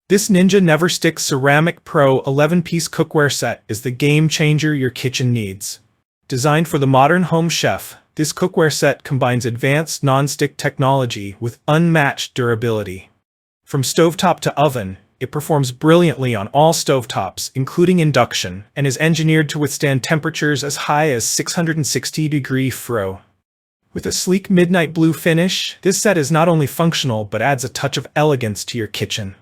This Ninja NeverStick Ceramic Pro 11-piece cookware set is the game changer your kitchen needs. Designed for the modern home chef, this cookware set combines advanced non-stick technology with unmatched durability. From stovetop to oven, it performs brilliantly on all stovetops, including Induction, and is engineered to withstand temperatures as high as 660-degree Fro. With a sleek midnight blue finish, this set is not only functional but adds a touch of elegance to your kitchen.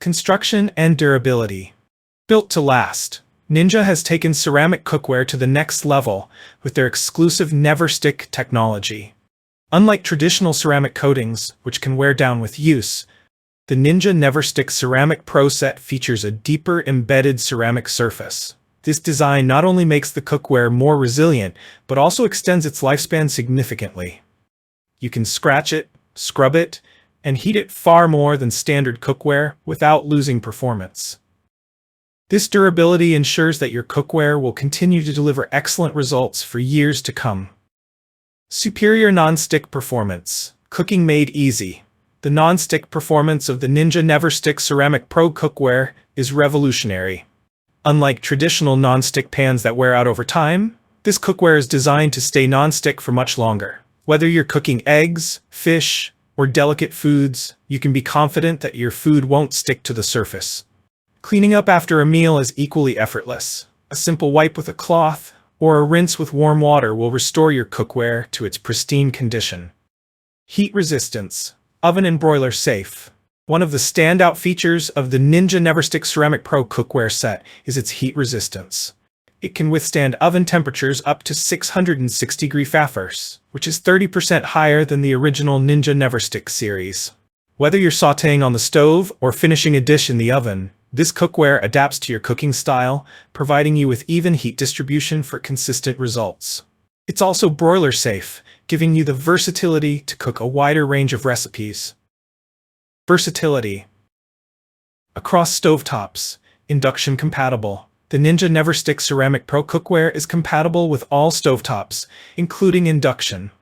Construction and durability. Built to last, Ninja has taken ceramic cookware to the next level with their exclusive NeverStick technology. Unlike traditional ceramic coatings, which can wear down with use, the Ninja NeverStick Ceramic Pro set features a deeper embedded ceramic surface. This design not only makes the cookware more resilient, but also extends its lifespan significantly. You can scratch it, scrub it, and heat it far more than standard cookware without losing performance. This durability ensures that your cookware will continue to deliver excellent results for years to come. Superior non-stick performance. Cooking made easy. The non-stick performance of the Ninja NeverStick Ceramic Pro cookware is revolutionary. Unlike traditional non-stick pans that wear out over time, this cookware is designed to stay non-stick for much longer. Whether you're cooking eggs, fish, or delicate foods, you can be confident that your food won't stick to the surface. Cleaning up after a meal is equally effortless. A simple wipe with a cloth or a rinse with warm water will restore your cookware to its pristine condition. Heat resistance. Oven and broiler safe. One of the standout features of the Ninja NeverStick Ceramic Pro cookware set is its heat resistance. It can withstand oven temperatures up to 660-degree Fahrenheit, which is 30% higher than the original Ninja NeverStick series. Whether you're sautéing on the stove or finishing a dish in the oven, this cookware adapts to your cooking style, providing you with even heat distribution for consistent results. It's also broiler safe, giving you the versatility to cook a wider range of recipes. Versatility. Across stovetops, Induction compatible. The Ninja NeverStick Ceramic Pro cookware is compatible with all stovetops, including Induction.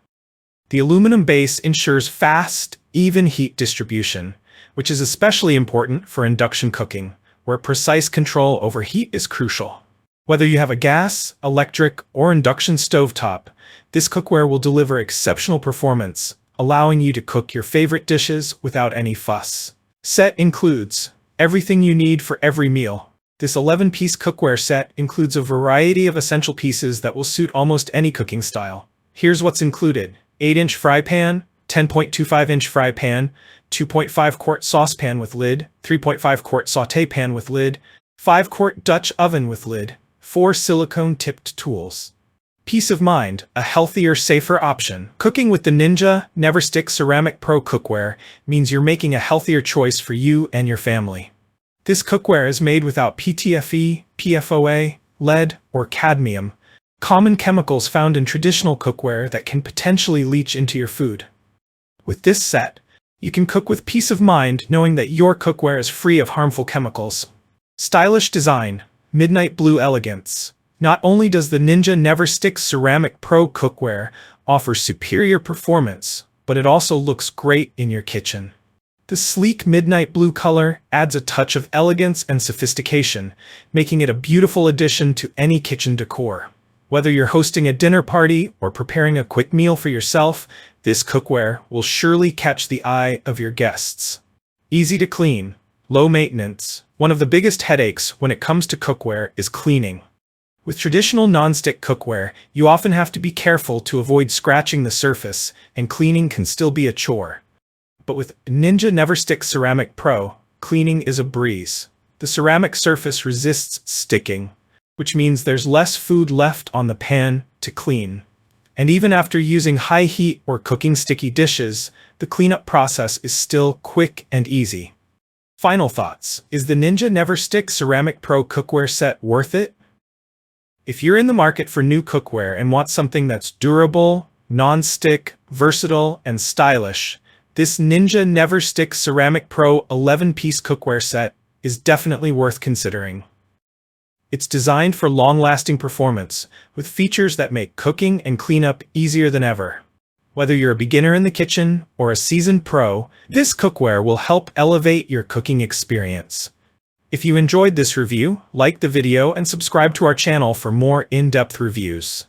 The aluminum base ensures fast, even heat distribution, which is especially important for induction cooking, where precise control over heat is crucial. Whether you have a gas, electric, or induction stovetop, this cookware will deliver exceptional performance, allowing you to cook your favorite dishes without any fuss. Set includes everything you need for every meal. This 11-piece cookware set includes a variety of essential pieces that will suit almost any cooking style. Here's what's included: 8-inch fry pan, 10.25-inch fry pan, 2.5-quart saucepan with lid, 3.5-quart sauté pan with lid, 5-quart Dutch oven with lid, 4 silicone-tipped tools. Peace of mind, a healthier, safer option. Cooking with the Ninja NeverStick Ceramic Pro cookware means you're making a healthier choice for you and your family. This cookware is made without PTFE, PFOA, lead, or cadmium, common chemicals found in traditional cookware that can potentially leach into your food. With this set, you can cook with peace of mind knowing that your cookware is free of harmful chemicals. Stylish design, midnight blue elegance. Not only does the Ninja NeverStick Ceramic Pro cookware offer superior performance, but it also looks great in your kitchen. The sleek midnight blue color adds a touch of elegance and sophistication, making it a beautiful addition to any kitchen decor. Whether you're hosting a dinner party or preparing a quick meal for yourself, this cookware will surely catch the eye of your guests. Easy to clean, low maintenance. One of the biggest headaches when it comes to cookware is cleaning. With traditional non-stick cookware, you often have to be careful to avoid scratching the surface, and cleaning can still be a chore. But with Ninja NeverStick Ceramic Pro, cleaning is a breeze. The ceramic surface resists sticking, which means there's less food left on the pan to clean. And even after using high heat or cooking sticky dishes, the cleanup process is still quick and easy. Final thoughts. Is the Ninja NeverStick Ceramic Pro cookware set worth it? If you're in the market for new cookware and want something that's durable, non-stick, versatile, and stylish, this Ninja NeverStick Ceramic Pro 11-piece cookware set is definitely worth considering. It's designed for long-lasting performance, with features that make cooking and cleanup easier than ever. Whether you're a beginner in the kitchen or a seasoned pro, this cookware will help elevate your cooking experience. If you enjoyed this review, like the video and subscribe to our channel for more in-depth reviews.